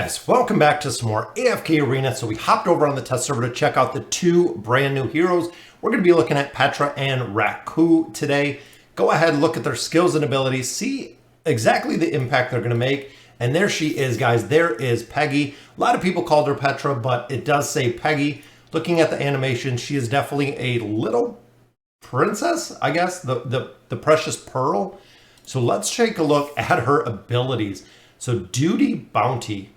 guys, welcome back to some more AFK Arena. So we hopped over on the test server to check out the two brand new heroes. We're going to be looking at Petra and Raku today. Go ahead, look at their skills and abilities, see exactly the impact they're going to make. And there she is, guys. There is Peggy. A lot of people called her Petra, but it does say Peggy. Looking at the animation, she is definitely a little princess, I guess, the precious pearl. So let's take a look at her abilities. So Duty Bound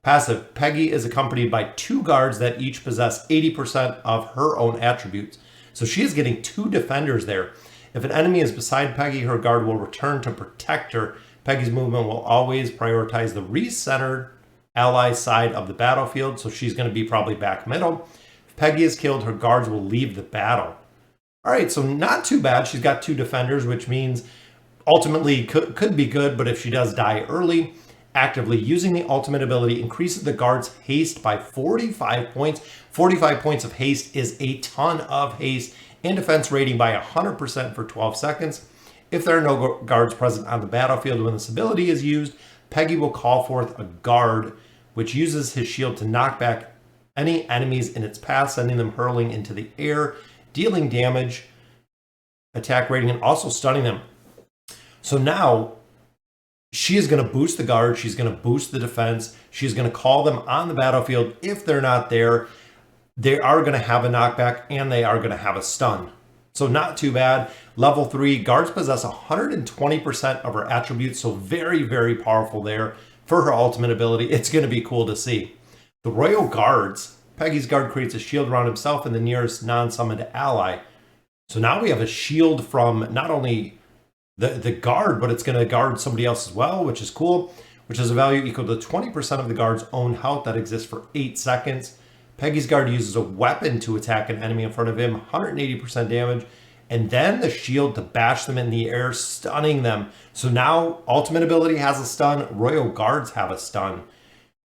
passive. Peggy is accompanied by two guards that each possess 80% of her own attributes. So she is getting two defenders there. If an enemy is beside Peggy, her guard will return to protect her. Peggy's movement will always prioritize the recentered ally side of the battlefield, so she's going to be probably back middle. If Peggy is killed, her guards will leave the battle. All right, so not too bad. She's got two defenders, which means ultimately could be good, but if she does die early, actively using the ultimate ability increases the guard's haste by 45 points. 45 points of haste is a ton of haste, and defense rating by 100% for 12 seconds. If there are no guards present on the battlefield when this ability is used, Peggy will call forth a guard, which uses his shield to knock back any enemies in its path, sending them hurling into the air, dealing damage, attack rating, and also stunning them. So now she is going to boost the guard. She's going to boost the defense. She's going to call them on the battlefield. If they're not there, they are going to have a knockback and they are going to have a stun. So not too bad. Level 3, guards possess 120% of her attributes. So very, very powerful there for her ultimate ability. It's going to be cool to see. The Royal Guards. Peggy's guard creates a shield around himself and the nearest non-summoned ally. So now we have a shield from not only the guard, but it's going to guard somebody else as well, which is cool, which has a value equal to 20% of the guard's own health that exists for 8 seconds. Peggy's guard uses a weapon to attack an enemy in front of him, 180% damage, and then the shield to bash them in the air, stunning them. So now ultimate ability has a stun, Royal Guards have a stun,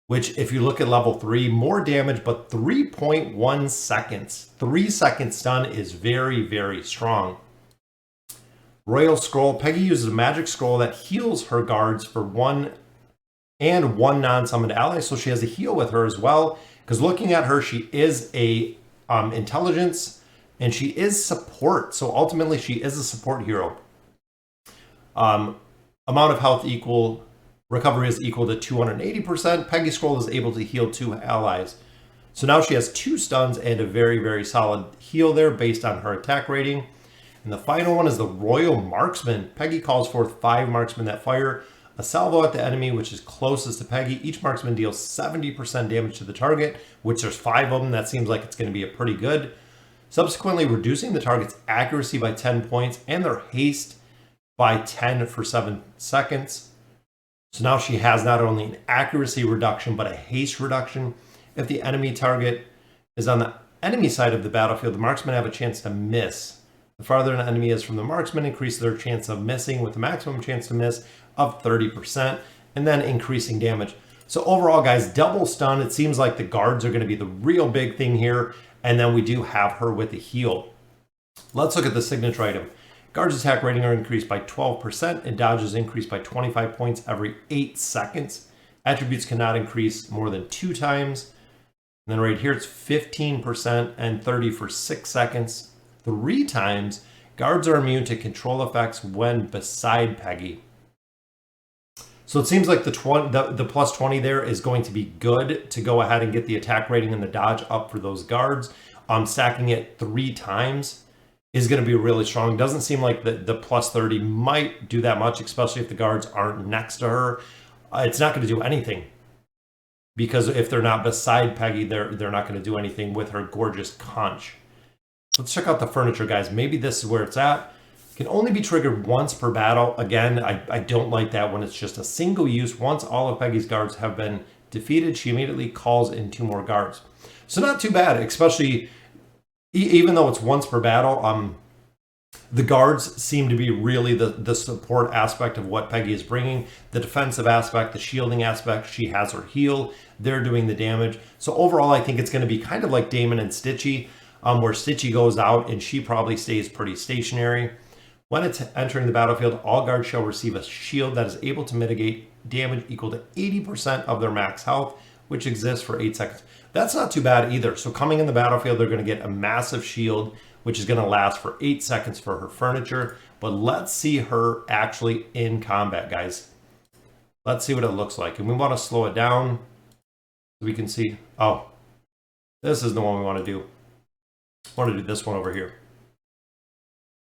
which if you look at level 3, more damage, but 3.1 seconds. 3 second stun is very, very strong. Royal Scroll. Peggy uses a magic scroll that heals her guards for one non-summoned ally. So she has a heal with her as well. Because looking at her, she is a intelligence and she is support. So ultimately she is a support hero. Amount of health equal, recovery is equal to 280%. Peggy Scroll is able to heal 2 allies. So now she has 2 stuns and a very, very solid heal there based on her attack rating. And the final one is the Royal Marksman. Peggy calls forth 5 marksmen that fire a salvo at the enemy, which is closest to Peggy. Each marksman deals 70% damage to the target, which there's 5 of them. That seems like it's going to be a pretty good. Subsequently, reducing the target's accuracy by 10 points and their haste by 10 for 7 seconds. So now she has not only an accuracy reduction, but a haste reduction. If the enemy target is on the enemy side of the battlefield, the marksmen have a chance to miss. The farther an enemy is from the marksman, increases their chance of missing with a maximum chance to miss of 30%, and then increasing damage. So overall, guys, double stun. It seems like the guards are going to be the real big thing here, and then we do have her with the heal. Let's look at the signature item. Guards' attack rating are increased by 12%, and dodges increased by 25 points every 8 seconds. Attributes cannot increase more than 2 times. And then right here, it's 15% and 30 for 6 seconds. 3 times. Guards are immune to control effects when beside Peggy. So it seems like the plus 20 there is going to be good to go ahead and get the attack rating and the dodge up for those guards. Stacking it 3 times is going to be really strong. Doesn't seem like the plus 30 might do that much, especially if the guards aren't next to her. It's not going to do anything, because if they're not beside Peggy, they're not going to do anything with her gorgeous conch. Let's check out the furniture, guys. Maybe this is where it's at. Can only be triggered once per battle. Again, I don't like that when it's just a single use. Once all of Peggy's guards have been defeated, she immediately calls in 2 more guards. So not too bad, especially even though it's once per battle. The guards seem to be really the support aspect of what Peggy is bringing. The defensive aspect, the shielding aspect, she has her heal. They're doing the damage. So overall, I think it's going to be kind of like Damon and Stitchy, where Stitchy goes out and she probably stays pretty stationary. When it's entering the battlefield, all guards shall receive a shield that is able to mitigate damage equal to 80% of their max health, which exists for 8 seconds. That's not too bad either. So coming in the battlefield, they're going to get a massive shield, which is going to last for 8 seconds for her furniture. But let's see her actually in combat, guys. Let's see what it looks like. And we want to slow it down so we can see. Oh, this is the one we want to do. I want to do this one over here.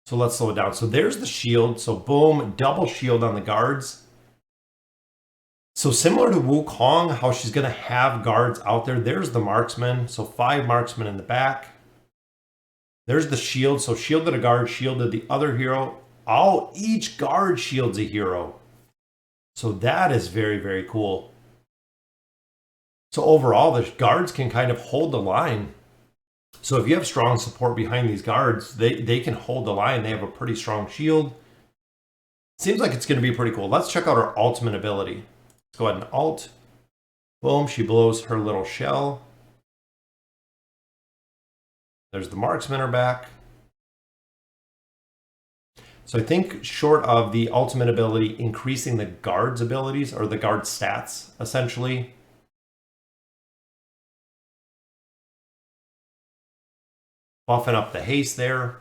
So let's slow it down. So there's the shield. So boom, double shield on the guards. So similar to Wukong, how she's going to have guards out there. There's the marksman. So 5 marksmen in the back. There's the shield. So shielded a guard, shielded the other hero. Each guard shields a hero. So that is very, very cool. So overall, the guards can kind of hold the line. So if you have strong support behind these guards, they can hold the line. They have a pretty strong shield. Seems like it's going to be pretty cool. Let's check out her ultimate ability. Let's go ahead and ult. Boom, she blows her little shell. There's the marksmen are back. So I think short of the ultimate ability increasing the guard's abilities, or the guard stats, essentially. Buffing up the haste there.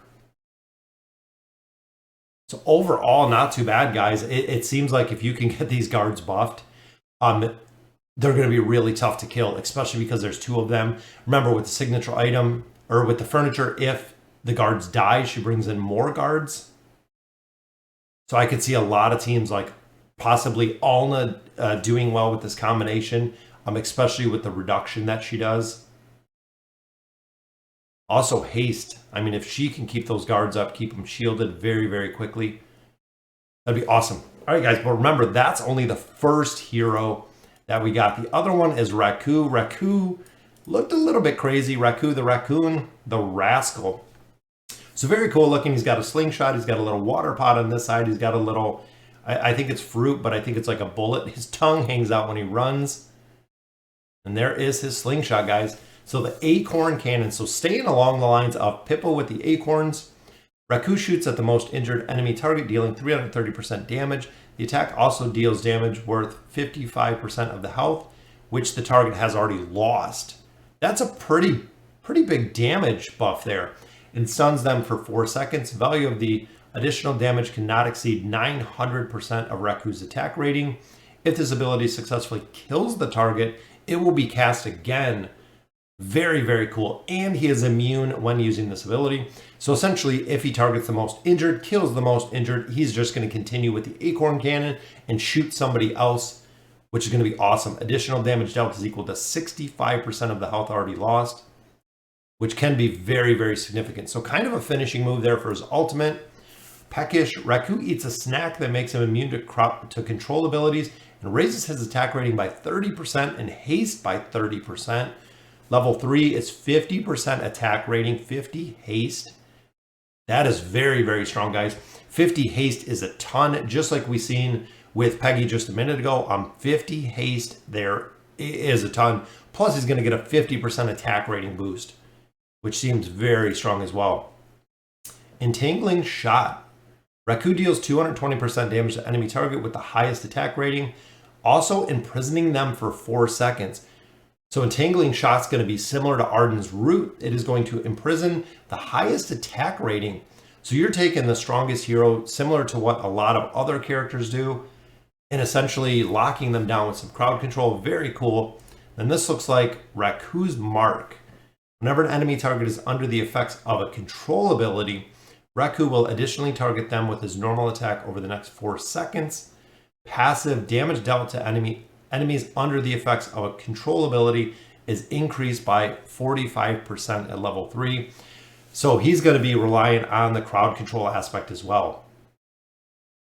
So overall, not too bad, guys. It seems like if you can get these guards buffed, they're going to be really tough to kill, especially because there's 2 of them. Remember, with the signature item, or with the furniture, if the guards die, she brings in more guards. So I could see a lot of teams like possibly Alna doing well with this combination, especially with the reduction that she does. Also haste. I mean, if she can keep those guards up, keep them shielded very, very quickly, that'd be awesome. All right, guys, but remember, that's only the first hero that we got. The other one is Raku. Raku looked a little bit crazy. Raku the raccoon, the rascal. So very cool looking. He's got a slingshot. He's got a little water pot on this side. He's got a little, I think it's fruit, but I think it's like a bullet. His tongue hangs out when he runs. And there is his slingshot, guys. So the acorn cannon. So staying along the lines of Pippo with the acorns. Raku shoots at the most injured enemy target, dealing 330% damage. The attack also deals damage worth 55% of the health, which the target has already lost. That's a pretty big damage buff there. And stuns them for 4 seconds. Value of the additional damage cannot exceed 900% of Raku's attack rating. If this ability successfully kills the target, it will be cast again. Very, very cool. And he is immune when using this ability. So essentially, if he targets the most injured, kills the most injured, he's just going to continue with the acorn cannon and shoot somebody else, which is going to be awesome. Additional damage dealt is equal to 65% of the health already lost, which can be very, very significant. So kind of a finishing move there for his ultimate. Peckish. Raku eats a snack that makes him immune to control abilities and raises his attack rating by 30% and haste by 30%. Level 3 is 50% attack rating, 50 haste. That is very, very strong, guys. 50 haste is a ton, just like we seen with Peggy just a minute ago. 50 haste there is a ton. Plus, he's going to get a 50% attack rating boost, which seems very strong as well. Entangling Shot. Raku deals 220% damage to enemy target with the highest attack rating, also imprisoning them for 4 seconds. So Entangling Shot's going to be similar to Arden's Root. It is going to imprison the highest attack rating. So you're taking the strongest hero, similar to what a lot of other characters do, and essentially locking them down with some crowd control. Very cool. And this looks like Raku's Mark. Whenever an enemy target is under the effects of a control ability, Raku will additionally target them with his normal attack over the next 4 seconds. Passive damage dealt to enemies under the effects of a control ability is increased by 45% at level 3. So he's going to be relying on the crowd control aspect as well.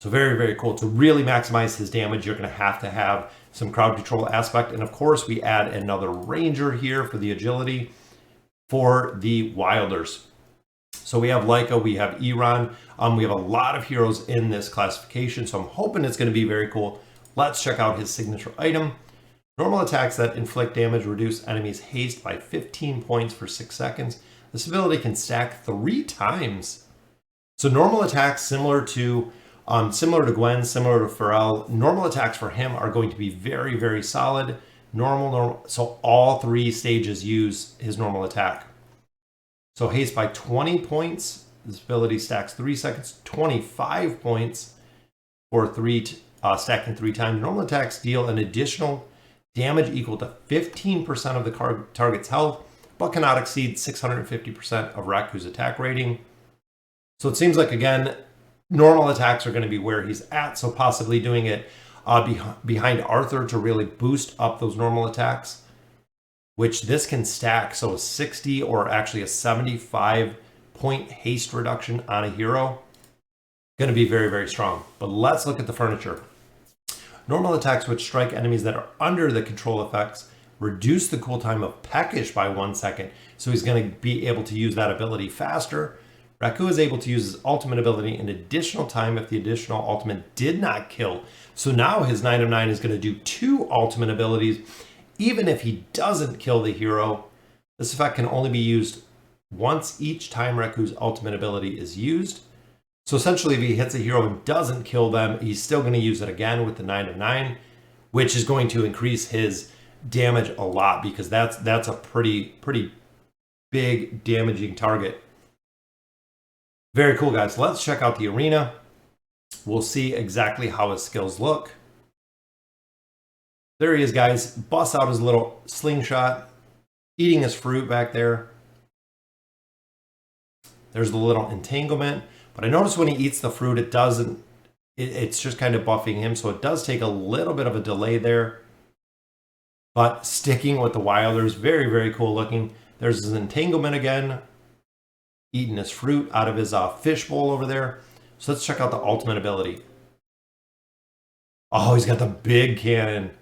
So very, very cool. To really maximize his damage, you're going to have some crowd control aspect. And of course, we add another ranger here for the agility for the wilders. So we have Leica, we have Iran. We have a lot of heroes in this classification. So I'm hoping it's going to be very cool. Let's check out his signature item. Normal attacks that inflict damage reduce enemies' haste by 15 points for 6 seconds. This ability can stack 3 times. So normal attacks similar to Gwen, similar to Pharrell, normal attacks for him are going to be very, very solid. Normal. So all 3 stages use his normal attack. So haste by 20 points. This ability stacks 3 seconds, 25 points for stacking 3 times. Normal attacks deal an additional damage equal to 15% of the target's health, but cannot exceed 650% of Raku's attack rating. So it seems like, again, normal attacks are going to be where he's at. So possibly doing it behind Arthur to really boost up those normal attacks, which this can stack. So a 60 or actually a 75 point haste reduction on a hero. Going to be very, very strong. But let's look at the furniture. Normal attacks which strike enemies that are under the control effects reduce the cooltime of Peckish by 1 second. So he's going to be able to use that ability faster. Raku is able to use his ultimate ability an additional time if the additional ultimate did not kill. So now his 9 of 9 is going to do 2 ultimate abilities. Even if he doesn't kill the hero, this effect can only be used once each time Raku's ultimate ability is used. So essentially, if he hits a hero and doesn't kill them, he's still going to use it again with the 9 of 9, which is going to increase his damage a lot because that's a pretty big damaging target. Very cool, guys. Let's check out the arena. We'll see exactly how his skills look. There he is, guys. Busts out his little slingshot, eating his fruit back there. There's the little entanglement. But I notice when he eats the fruit, it's just kind of buffing him. So it does take a little bit of a delay there. But sticking with the Wilders, very, very cool looking. There's his entanglement again. Eating his fruit out of his fish bowl over there. So let's check out the ultimate ability. Oh, he's got the big cannon.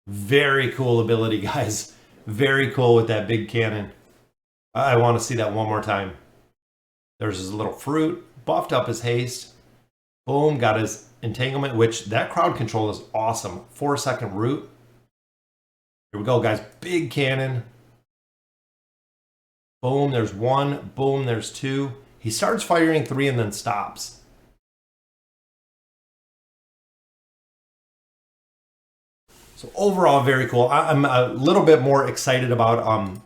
Very cool ability, guys. Very cool with that big cannon. I want to see that one more time. There's his little fruit. Buffed up his haste. Boom, got his entanglement, which that crowd control is awesome. 4-second root. Here we go, guys. Big cannon. Boom, there's 1. Boom, there's 2. He starts firing 3 and then stops. So overall, very cool. I'm a little bit more excited about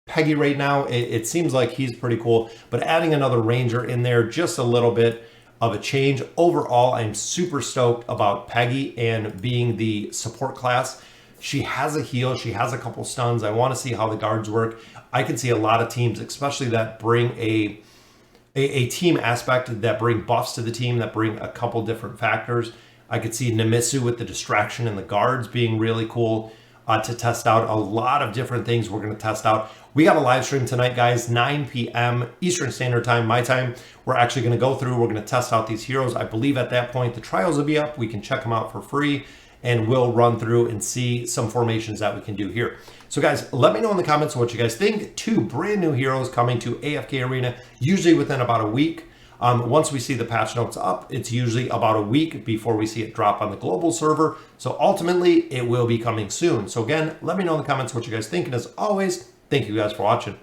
Peggy right now. It seems like he's pretty cool, but adding another ranger in there, just a little bit of a change. Overall, I'm super stoked about Peggy and being the support class. She has a heal. She has a couple stuns. I want to see how the guards work. I can see a lot of teams, especially that bring a team aspect, that bring buffs to the team, that bring a couple different factors. I could see Namisu with the distraction and the guards being really cool to test out. A lot of different things we're going to test out. We got a live stream tonight, guys, 9 p.m. Eastern Standard Time, my time. We're actually going to go through, we're going to test out these heroes. I believe at that point the trials will be up. We can check them out for free, and we'll run through and see some formations that we can do here. So guys, let me know in the comments what you guys think. 2 brand new heroes coming to AFK Arena, usually within about a week. Once we see the patch notes up, it's usually about a week before we see it drop on the global server. So ultimately, it will be coming soon. So again, let me know in the comments what you guys think. And as always, thank you guys for watching.